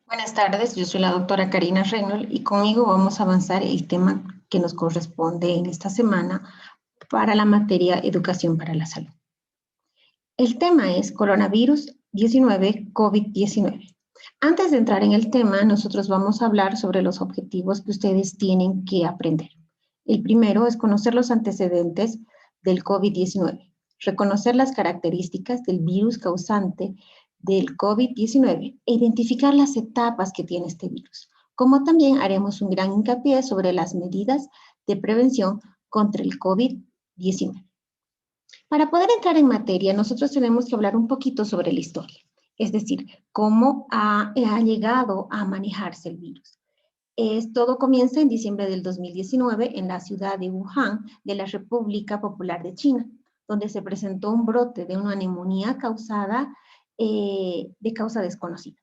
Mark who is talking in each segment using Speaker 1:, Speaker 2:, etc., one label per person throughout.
Speaker 1: Buenas tardes, yo soy la doctora Karina Reynolds y conmigo vamos a avanzar el tema que nos corresponde en esta semana para la materia Educación para la Salud. El tema es coronavirus 19, COVID-19. Antes de entrar en el tema, nosotros vamos a hablar sobre los objetivos que ustedes tienen que aprender. El primero es conocer los antecedentes del COVID-19, reconocer las características del virus causante del COVID-19 e identificar las etapas que tiene este virus, como también haremos un gran hincapié sobre las medidas de prevención contra el COVID-19. Para poder entrar en materia, nosotros tenemos que hablar un poquito sobre la historia, es decir, cómo ha llegado a manejarse el virus. Todo comienza en diciembre del 2019 en la ciudad de Wuhan, de la República Popular de China, donde se presentó un brote de una neumonía causada de causa desconocida.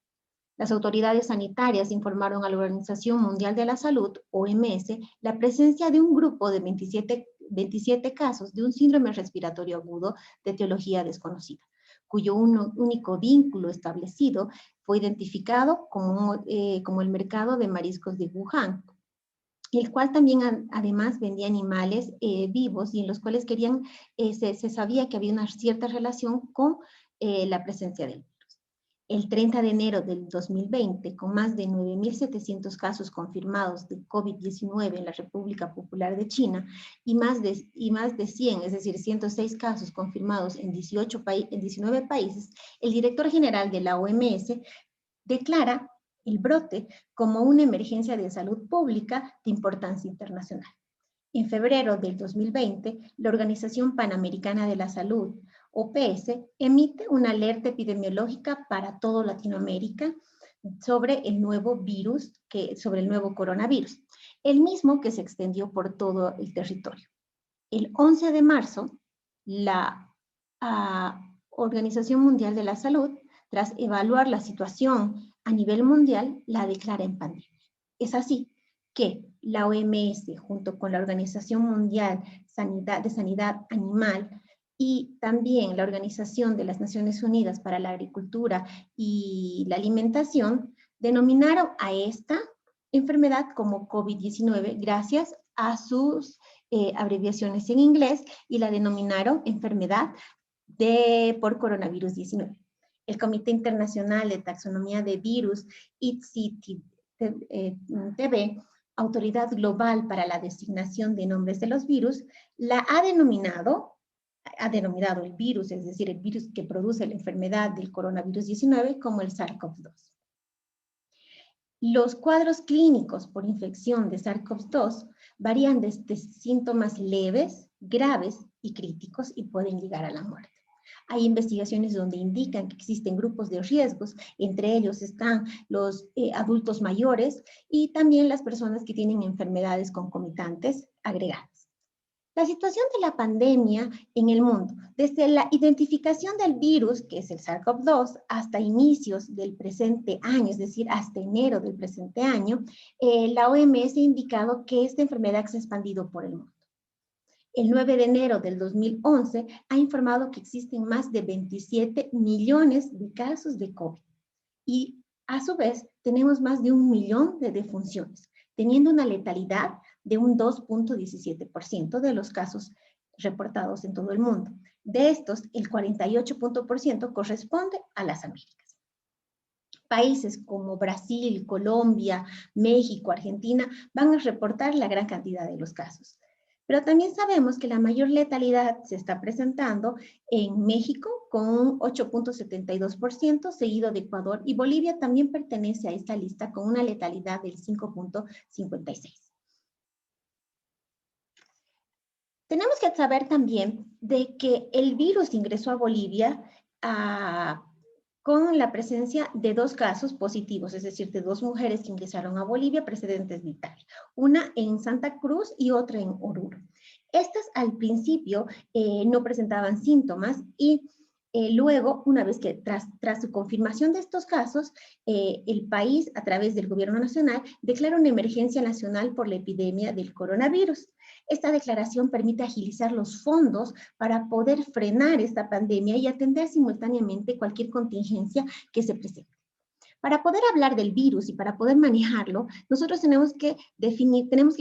Speaker 1: Las autoridades sanitarias informaron a la Organización Mundial de la Salud, OMS, la presencia de un grupo de 27 casos de un síndrome respiratorio agudo de etiología desconocida, cuyo único vínculo establecido fue identificado como el mercado de mariscos de Wuhan, el cual también además vendía animales vivos y en los cuales se sabía que había una cierta relación con la presencia del virus. El 30 de enero del 2020, con más de 9.700 casos confirmados de COVID-19 en la República Popular de China y más de 100, es decir, 106 casos confirmados en 19 países, el director general de la OMS declara el brote como una emergencia de salud pública de importancia internacional. En febrero del 2020, la Organización Panamericana de la Salud, OPS, emite una alerta epidemiológica para toda Latinoamérica sobre el nuevo coronavirus, el mismo que se extendió por todo el territorio. El 11 de marzo, la Organización Mundial de la Salud, tras evaluar la situación a nivel mundial, la declara en pandemia. Es así que la OMS, junto con la Organización Mundial de Sanidad Animal y también la Organización de las Naciones Unidas para la Agricultura y la Alimentación, denominaron a esta enfermedad como COVID-19 gracias a sus abreviaciones en inglés y la denominaron enfermedad por coronavirus 19. El Comité Internacional de Taxonomía de Virus, ICTB, Autoridad Global para la Designación de Nombres de los Virus, ha denominado el virus, es decir, el virus que produce la enfermedad del coronavirus 19 como el SARS-CoV-2. Los cuadros clínicos por infección de SARS-CoV-2 varían desde síntomas leves, graves y críticos y pueden llegar a la muerte. Hay investigaciones donde indican que existen grupos de riesgos, entre ellos están los adultos mayores y también las personas que tienen enfermedades concomitantes agregadas. La situación de la pandemia en el mundo, desde la identificación del virus, que es el SARS-CoV-2, hasta inicios del presente año, es decir, hasta enero del presente año, la OMS ha indicado que esta enfermedad se ha expandido por el mundo. El 9 de enero del 2011 ha informado que existen más de 27 millones de casos de COVID y a su vez tenemos más de 1 millón de defunciones, teniendo una letalidad de un 2.17% de los casos reportados en todo el mundo. De estos, el 48% corresponde a las Américas. Países como Brasil, Colombia, México, Argentina van a reportar la gran cantidad de los casos. Pero también sabemos que la mayor letalidad se está presentando en México con un 8.72%, seguido de Ecuador, y Bolivia también pertenece a esta lista con una letalidad del 5.56%. Tenemos que saber también de que el virus ingresó a Bolivia con la presencia de 2 casos positivos, es decir, de 2 mujeres que ingresaron a Bolivia procedentes de Italia, una en Santa Cruz y otra en Oruro. Estas al principio no presentaban síntomas y luego, una vez que tras su confirmación de estos casos, el país, a través del gobierno nacional, declara una emergencia nacional por la epidemia del coronavirus. Esta declaración permite agilizar los fondos para poder frenar esta pandemia y atender simultáneamente cualquier contingencia que se presente. Para poder hablar del virus y para poder manejarlo, nosotros tenemos que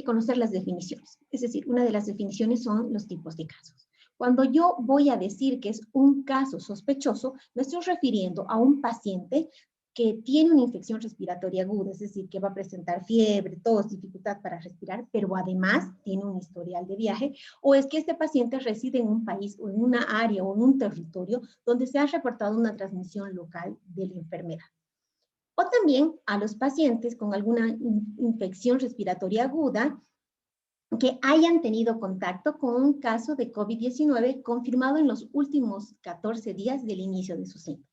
Speaker 1: conocer las definiciones. Es decir, una de las definiciones son los tipos de casos. Cuando yo voy a decir que es un caso sospechoso, me estoy refiriendo a un paciente que tiene una infección respiratoria aguda, es decir, que va a presentar fiebre, tos, dificultad para respirar, pero además tiene un historial de viaje, o es que este paciente reside en un país o en una área o en un territorio donde se ha reportado una transmisión local de la enfermedad. O también a los pacientes con alguna infección respiratoria aguda que hayan tenido contacto con un caso de COVID-19 confirmado en los últimos 14 días del inicio de sus síntomas.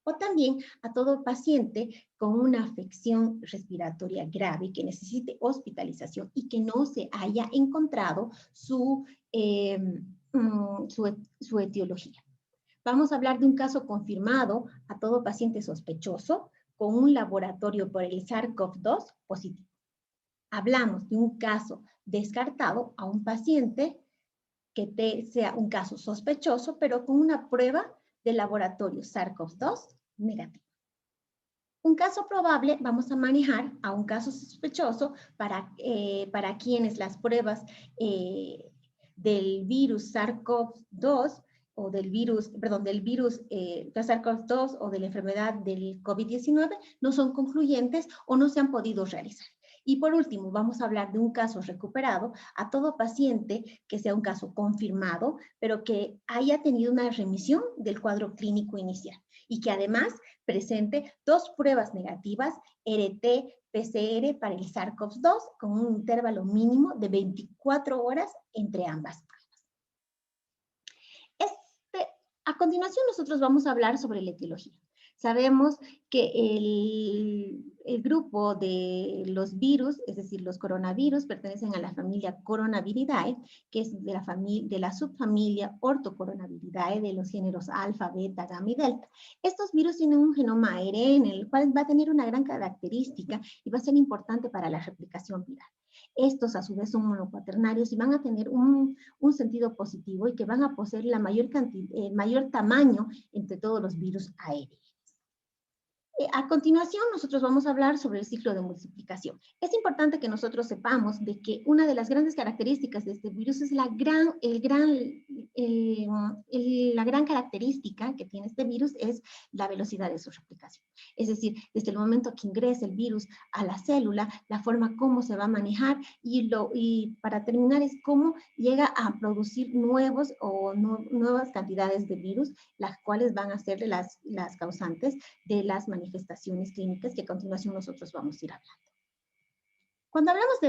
Speaker 1: O también a todo paciente con una afección respiratoria grave que necesite hospitalización y que no se haya encontrado su etiología. Vamos a hablar de un caso confirmado a todo paciente sospechoso con un laboratorio por el SARS-CoV-2 positivo. Hablamos de un caso descartado a un paciente que sea un caso sospechoso, pero con una prueba de laboratorio SARS-CoV-2 negativo. Un caso probable vamos a manejar a un caso sospechoso para quienes las pruebas del virus SARS-CoV-2 o del virus SARS-CoV-2 o de la enfermedad del COVID-19 no son concluyentes o no se han podido realizar. Y por último, vamos a hablar de un caso recuperado a todo paciente que sea un caso confirmado, pero que haya tenido una remisión del cuadro clínico inicial y que además presente 2 pruebas negativas, RT-PCR para el SARS-CoV-2 con un intervalo mínimo de 24 horas entre ambas pruebas. A continuación nosotros vamos a hablar sobre la etiología. Sabemos que el grupo de los virus, es decir, los coronavirus, pertenecen a la familia Coronaviridae, que es de la subfamilia Orthocoronaviridae de los géneros alfa, beta, gamma y delta. Estos virus tienen un genoma ARN, el cual va a tener una gran característica y va a ser importante para la replicación viral. Estos a su vez son monocuaternarios y van a tener un sentido positivo y que van a poseer la mayor tamaño entre todos los virus aéreos. A continuación, nosotros vamos a hablar sobre el ciclo de multiplicación. Es importante que nosotros sepamos de que una de las grandes características de este virus es la gran característica que tiene este virus es la velocidad de su replicación. Es decir, desde el momento que ingresa el virus a la célula, la forma como se va a manejar y para terminar es cómo llega a producir nuevas cantidades de virus, las cuales van a ser las causantes de las manifestaciones clínicas que a continuación nosotros vamos a ir hablando. Cuando hablamos de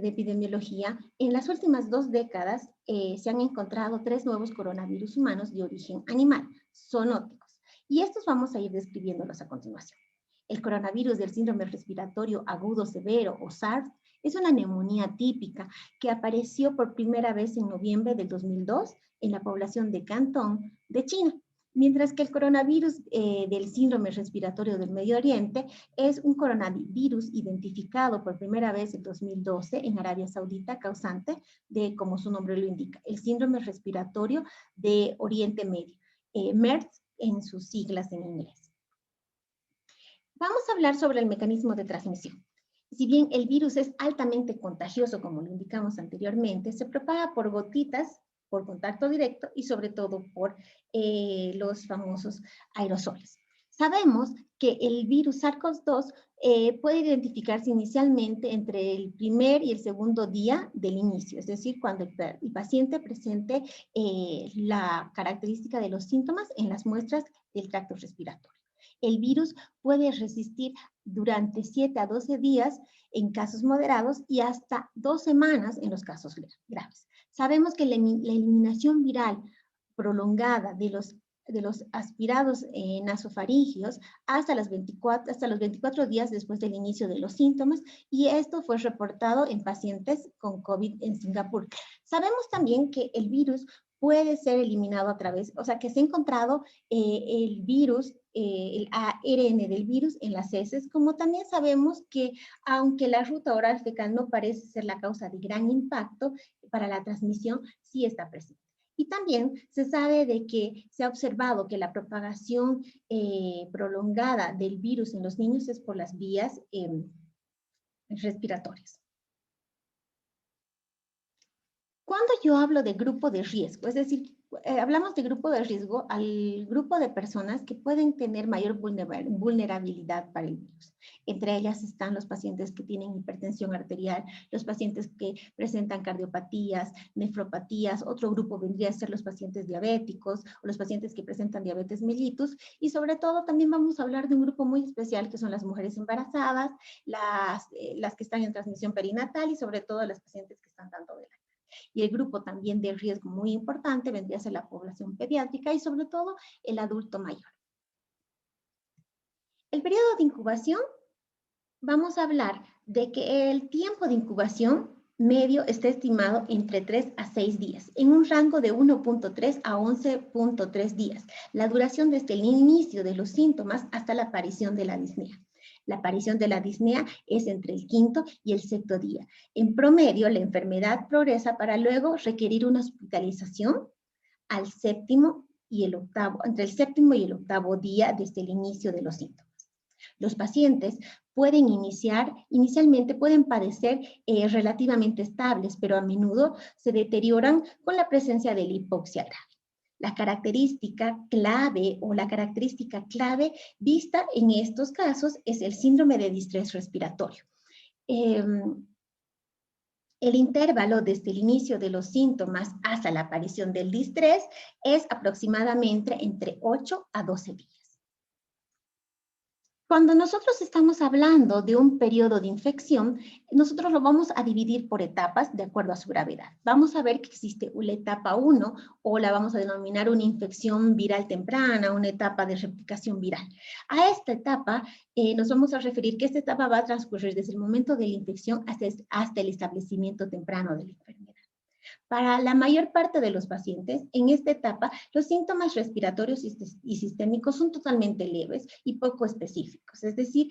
Speaker 1: epidemiología, en las últimas 2 décadas se han encontrado 3 nuevos coronavirus humanos de origen animal, zoonóticos, y estos vamos a ir describiéndolos a continuación. El coronavirus del síndrome respiratorio agudo severo o SARS es una neumonía típica que apareció por primera vez en noviembre del 2002 en la población de Cantón de China. Mientras que el coronavirus del síndrome respiratorio del Medio Oriente es un coronavirus identificado por primera vez en 2012 en Arabia Saudita, causante de, como su nombre lo indica, el síndrome respiratorio de Oriente Medio, MERS en sus siglas en inglés. Vamos a hablar sobre el mecanismo de transmisión. Si bien el virus es altamente contagioso, como lo indicamos anteriormente, se propaga por gotitas, por contacto directo y sobre todo por los famosos aerosoles. Sabemos que el virus SARS-CoV-2 puede identificarse inicialmente entre el primer y el segundo día del inicio, es decir, cuando el paciente presente la característica de los síntomas en las muestras del tracto respiratorio. El virus puede resistir durante 7 a 12 días en casos moderados y hasta 2 semanas en los casos graves. Sabemos que la eliminación viral prolongada de los aspirados nasofaringios hasta los 24 días después del inicio de los síntomas, y esto fue reportado en pacientes con COVID en Singapur. Sabemos también que el virus puede ser eliminado a través, o sea, que se ha encontrado el virus, el ARN del virus en las heces, como también sabemos que aunque la ruta oral fecal no parece ser la causa de gran impacto para la transmisión, sí está presente. Y también se sabe de que se ha observado que la propagación prolongada del virus en los niños es por las vías respiratorias. Cuando yo hablo de grupo de riesgo, es decir, hablamos de grupo de riesgo al grupo de personas que pueden tener mayor vulnerabilidad para el virus. Entre ellas están los pacientes que tienen hipertensión arterial, los pacientes que presentan cardiopatías, nefropatías, otro grupo vendría a ser los pacientes diabéticos o los pacientes que presentan diabetes mellitus, y sobre todo también vamos a hablar de un grupo muy especial que son las mujeres embarazadas, las que están en transmisión perinatal y sobre todo las pacientes que están dando de lactancia. Y el grupo también de riesgo muy importante vendría a ser la población pediátrica y sobre todo el adulto mayor. El periodo de incubación, vamos a hablar de que el tiempo de incubación medio está estimado entre 3 a 6 días, en un rango de 1.3 a 11.3 días, la duración desde el inicio de los síntomas hasta la aparición de la disnea. La aparición de la disnea es entre el quinto y el sexto día. En promedio, la enfermedad progresa para luego requerir una hospitalización al séptimo y el octavo, entre el séptimo y el octavo día desde el inicio de los síntomas. Los pacientes pueden inicialmente pueden padecer relativamente estables, pero a menudo se deterioran con la presencia de la hipoxia grave. La característica clave vista en estos casos es el síndrome de distrés respiratorio. El intervalo desde el inicio de los síntomas hasta la aparición del distrés es aproximadamente entre 8 a 12 días. Cuando nosotros estamos hablando de un periodo de infección, nosotros lo vamos a dividir por etapas de acuerdo a su gravedad. Vamos a ver que existe una etapa 1, o la vamos a denominar una infección viral temprana, una etapa de replicación viral. A esta etapa nos vamos a referir que esta etapa va a transcurrir desde el momento de la infección hasta el establecimiento temprano de la enfermedad. Para la mayor parte de los pacientes, en esta etapa, los síntomas respiratorios y sistémicos son totalmente leves y poco específicos. Es decir,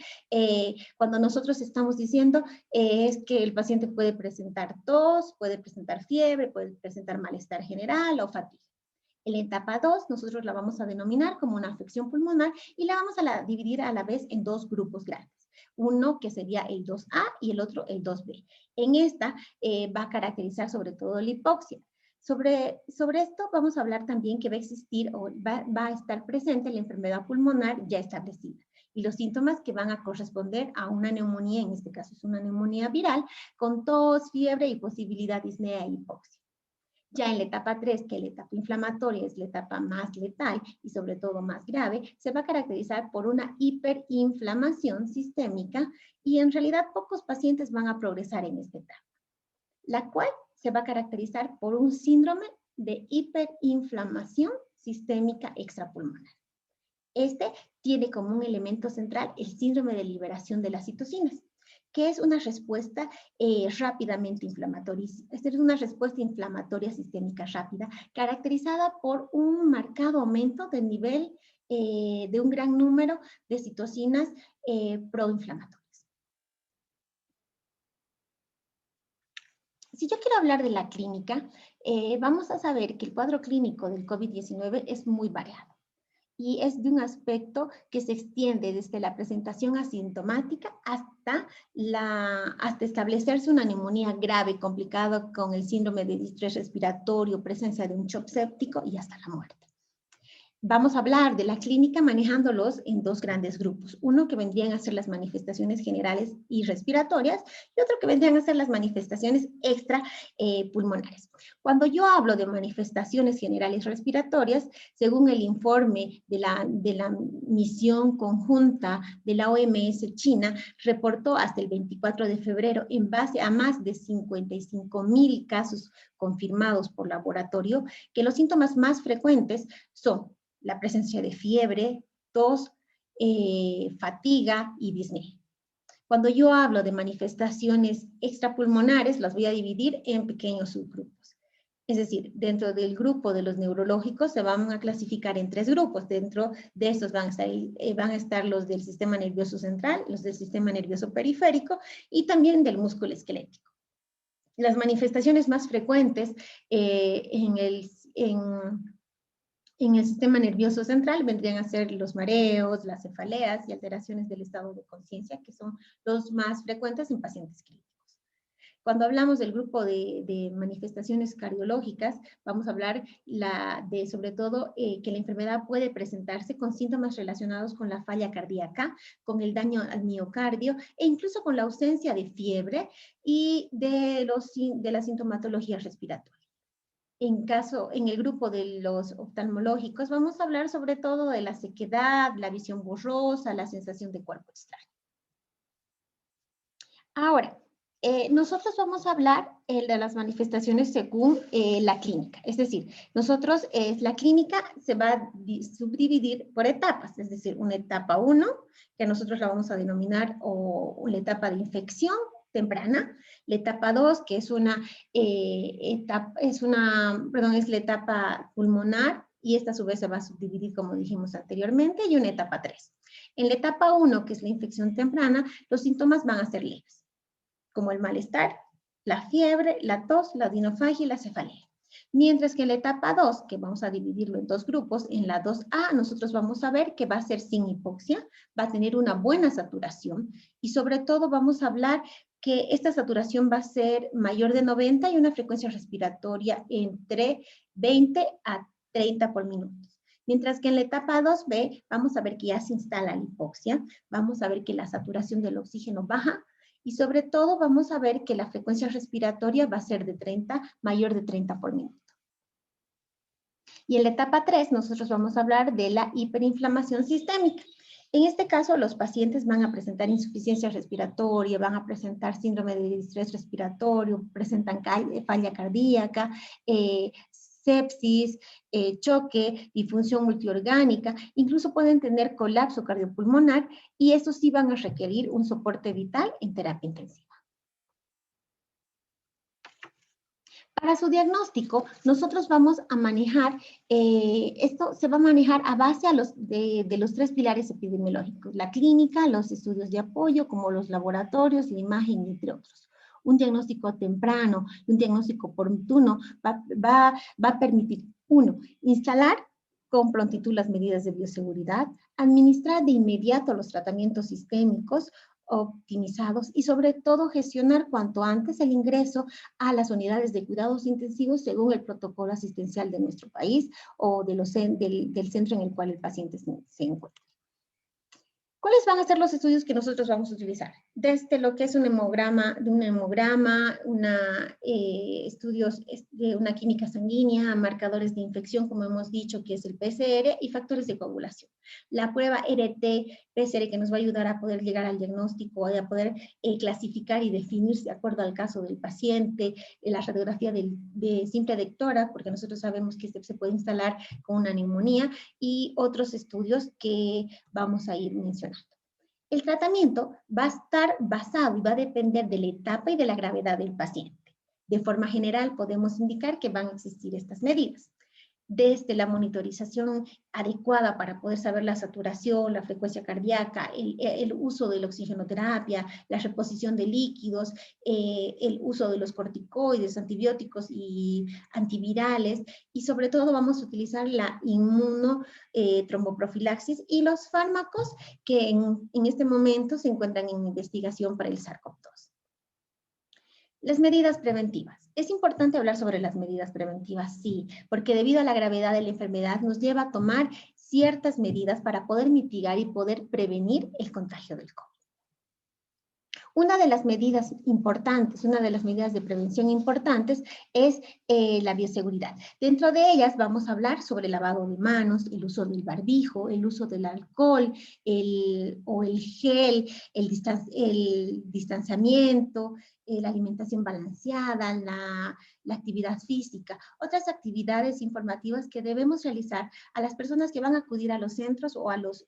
Speaker 1: cuando nosotros estamos diciendo es que el paciente puede presentar tos, puede presentar fiebre, puede presentar malestar general o fatiga. En la etapa 2, nosotros la vamos a denominar como una afección pulmonar y la vamos a dividir a la vez en dos grupos grandes. Uno que sería el 2A y el otro el 2B. En esta va a caracterizar sobre todo la hipoxia. Sobre esto vamos a hablar también que va a existir o va a estar presente la enfermedad pulmonar ya establecida y los síntomas que van a corresponder a una neumonía, en este caso es una neumonía viral, con tos, fiebre y posibilidad de disnea e hipoxia. Ya en la etapa 3, que la etapa inflamatoria es la etapa más letal y sobre todo más grave, se va a caracterizar por una hiperinflamación sistémica y en realidad pocos pacientes van a progresar en esta etapa, la cual se va a caracterizar por un síndrome de hiperinflamación sistémica extrapulmonar. Este tiene como un elemento central el síndrome de liberación de las citocinas, que es una respuesta rápidamente inflamatoria. Esta es una respuesta inflamatoria sistémica rápida, caracterizada por un marcado aumento del nivel de un gran número de citocinas proinflamatorias. Si yo quiero hablar de la clínica, vamos a saber que el cuadro clínico del COVID-19 es muy variado y es de un aspecto que se extiende desde la presentación asintomática hasta establecerse una neumonía grave complicada con el síndrome de distrés respiratorio, presencia de un shock séptico y hasta la muerte. Vamos a hablar de la clínica manejándolos en dos grandes grupos. Uno que vendrían a ser las manifestaciones generales y respiratorias y otro que vendrían a ser las manifestaciones extrapulmonares. Cuando yo hablo de manifestaciones generales respiratorias, según el informe de la misión conjunta de la OMS China, reportó hasta el 24 de febrero en base a más de 55,000 casos confirmados por laboratorio, que los síntomas más frecuentes son la presencia de fiebre, tos, fatiga y disnea. Cuando yo hablo de manifestaciones extrapulmonares, las voy a dividir en pequeños subgrupos. Es decir, dentro del grupo de los neurológicos se van a clasificar en 3 grupos. Dentro de estos van a estar los del sistema nervioso central, los del sistema nervioso periférico y también del músculo esquelético. Las manifestaciones más frecuentes en en el sistema nervioso central vendrían a ser los mareos, las cefaleas y alteraciones del estado de conciencia, que son los más frecuentes en pacientes clínicos. Cuando hablamos del grupo de manifestaciones cardiológicas, vamos a hablar sobre todo que la enfermedad puede presentarse con síntomas relacionados con la falla cardíaca, con el daño al miocardio e incluso con la ausencia de fiebre y de la sintomatología respiratoria. En el grupo de los oftalmológicos, vamos a hablar sobre todo de la sequedad, la visión borrosa, la sensación de cuerpo extraño. Ahora, nosotros vamos a hablar de las manifestaciones según la clínica. Es decir, nosotros, la clínica se va a subdividir por etapas, es decir, una etapa 1, que nosotros la vamos a denominar o la etapa de infección temprana, la etapa 2, que es la etapa pulmonar, y esta a su vez se va a subdividir, como dijimos anteriormente, y una etapa 3. En la etapa 1, que es la infección temprana, los síntomas van a ser leves, como el malestar, la fiebre, la tos, la odinofagia y la cefalea. Mientras que en la etapa 2, que vamos a dividirlo en dos grupos, en la 2A nosotros vamos a ver que va a ser sin hipoxia, va a tener una buena saturación y sobre todo vamos a hablar que esta saturación va a ser mayor de 90 y una frecuencia respiratoria entre 20 a 30 por minuto. Mientras que en la etapa 2B vamos a ver que ya se instala la hipoxia, vamos a ver que la saturación del oxígeno baja, y sobre todo vamos a ver que la frecuencia respiratoria va a ser mayor de 30 por minuto. Y en la etapa 3 nosotros vamos a hablar de la hiperinflamación sistémica. En este caso los pacientes van a presentar insuficiencia respiratoria, van a presentar síndrome de distrés respiratorio, presentan falla cardíaca, sepsis, choque, disfunción multiorgánica, incluso pueden tener colapso cardiopulmonar y estos sí van a requerir un soporte vital en terapia intensiva. Para su diagnóstico, nosotros vamos a manejar, esto se va a manejar a base de los 3 pilares epidemiológicos, la clínica, los estudios de apoyo, como los laboratorios, la imagen, entre otros. Un diagnóstico temprano, un diagnóstico oportuno va a permitir, 1, instalar con prontitud las medidas de bioseguridad, administrar de inmediato los tratamientos sistémicos optimizados y sobre todo gestionar cuanto antes el ingreso a las unidades de cuidados intensivos según el protocolo asistencial de nuestro país o del centro en el cual el paciente se encuentra. ¿Cuáles van a ser los estudios que nosotros vamos a utilizar? Desde lo que es un hemograma, estudios de una química sanguínea, marcadores de infección, como hemos dicho, que es el PCR, y factores de coagulación. La prueba RT-PCR que nos va a ayudar a poder llegar al diagnóstico, a poder clasificar y definir de acuerdo al caso del paciente, la radiografía de simple de tórax, porque nosotros sabemos que se puede instalar con una neumonía, y otros estudios que vamos a ir mencionando. El tratamiento va a estar basado y va a depender de la etapa y de la gravedad del paciente. De forma general, podemos indicar que van a existir estas medidas. Desde la monitorización adecuada para poder saber la saturación, la frecuencia cardíaca, el uso de la oxigenoterapia, la reposición de líquidos, el uso de los corticoides, antibióticos y antivirales, y sobre todo vamos a utilizar la inmunotromboprofilaxis y los fármacos que en este momento se encuentran en investigación para el SARS-CoV-2. Las medidas preventivas. Es importante hablar sobre las medidas preventivas, sí, porque debido a la gravedad de la enfermedad nos lleva a tomar ciertas medidas para poder mitigar y poder prevenir el contagio del COVID. Una de las medidas importantes, una de las medidas de prevención importantes es la bioseguridad. Dentro de ellas vamos a hablar sobre el lavado de manos, el uso del barbijo, el uso del alcohol, el gel, el distanciamiento, la alimentación balanceada, la actividad física, otras actividades informativas que debemos realizar a las personas que van a acudir a los centros o a los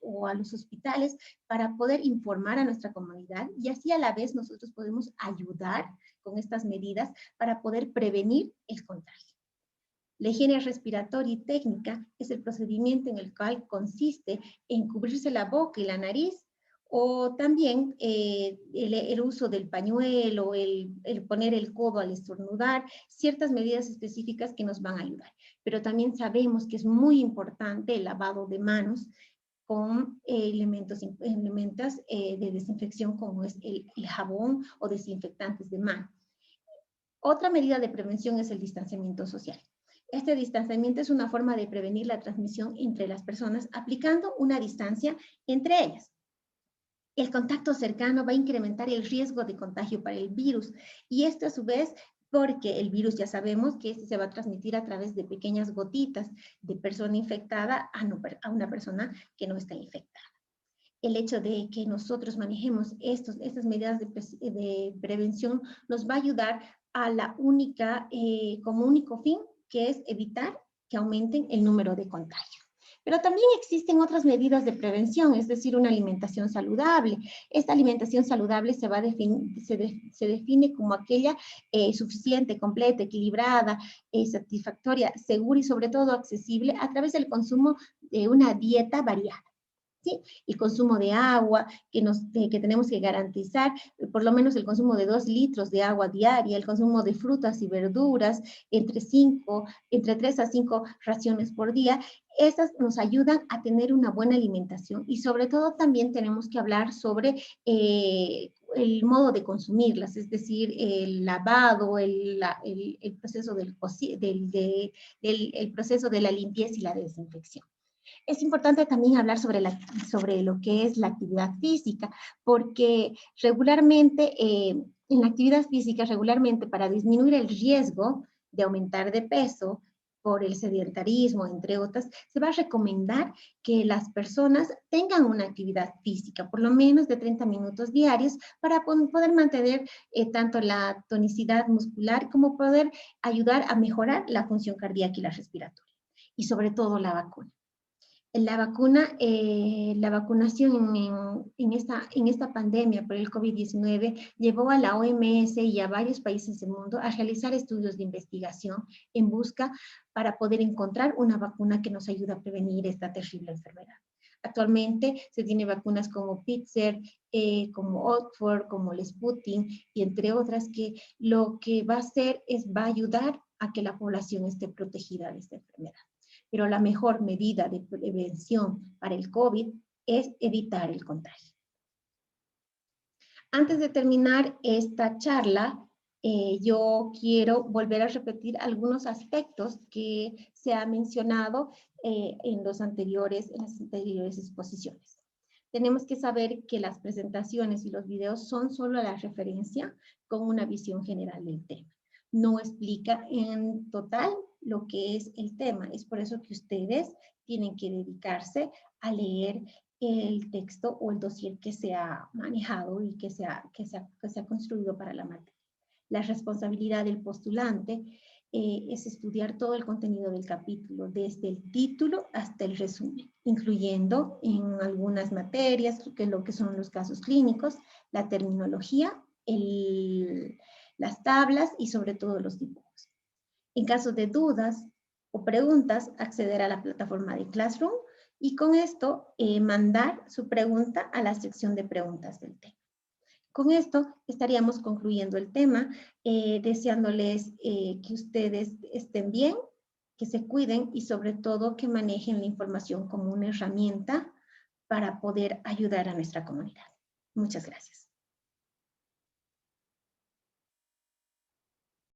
Speaker 1: hospitales para poder informar a nuestra comunidad y así a la vez nosotros podemos ayudar con estas medidas para poder prevenir el contagio. La higiene respiratoria y técnica es el procedimiento en el cual consiste en cubrirse la boca y la nariz o también el uso del pañuelo, el poner el codo al estornudar, ciertas medidas específicas que nos van a ayudar. pero también sabemos que es muy importante el lavado de manos con elementos de desinfección como es el jabón o desinfectantes de mano. Otra medida de prevención es el distanciamiento social. Este distanciamiento es una forma de prevenir la transmisión entre las personas aplicando una distancia entre ellas. El contacto cercano va a incrementar el riesgo de contagio para el virus y esto a su vez porque el virus ya sabemos que se va a transmitir a través de pequeñas gotitas de persona infectada a una persona que no está infectada. El hecho de que nosotros manejemos estas medidas de prevención nos va a ayudar a como único fin, que es evitar que aumenten el número de contagios. Pero también existen otras medidas de prevención, es decir, una alimentación saludable. Esta alimentación saludable se define como aquella suficiente, completa, equilibrada, satisfactoria, segura y sobre todo accesible a través del consumo de una dieta variada. ¿Sí? El consumo de agua, que tenemos que garantizar, por lo menos el consumo de 2 litros de agua diaria, el consumo de frutas y verduras, entre 3 a 5 raciones por día. Estas nos ayudan a tener una buena alimentación y sobre todo también tenemos que hablar sobre el modo de consumirlas, es decir, el lavado, el proceso el proceso de la limpieza y la desinfección. Es importante también hablar sobre lo que es la actividad física, porque regularmente, en la actividad física, regularmente para disminuir el riesgo de aumentar de peso por el sedentarismo, entre otras, se va a recomendar que las personas tengan una actividad física, por lo menos de 30 minutos diarios, para poder mantener tanto la tonicidad muscular como poder ayudar a mejorar la función cardíaca y la respiratoria. Y sobre todo la vacuna. La vacunación en esta pandemia por el COVID-19 llevó a la OMS y a varios países del mundo a realizar estudios de investigación en busca para poder encontrar una vacuna que nos ayude a prevenir esta terrible enfermedad. Actualmente se tiene vacunas como Pfizer, como Oxford, como el Sputnik y entre otras que lo que va a hacer va a ayudar a que la población esté protegida de esta enfermedad. Pero la mejor medida de prevención para el COVID es evitar el contagio. Antes de terminar esta charla, yo quiero volver a repetir algunos aspectos que se ha mencionado en las anteriores exposiciones. Tenemos que saber que las presentaciones y los videos son solo la referencia con una visión general del tema. No explica en total lo que es el tema. Es por eso que ustedes tienen que dedicarse a leer el texto o el dossier que se ha manejado y que se ha construido para la materia. La responsabilidad del postulante es estudiar todo el contenido del capítulo, desde el título hasta el resumen, incluyendo en algunas materias, lo que son los casos clínicos, la terminología, las tablas y sobre todo los dibujos. En caso de dudas o preguntas, acceder a la plataforma de Classroom y con esto mandar su pregunta a la sección de preguntas del tema. Con esto estaríamos concluyendo el tema, deseándoles que ustedes estén bien, que se cuiden y sobre todo que manejen la información como una herramienta para poder ayudar a nuestra comunidad. Muchas gracias.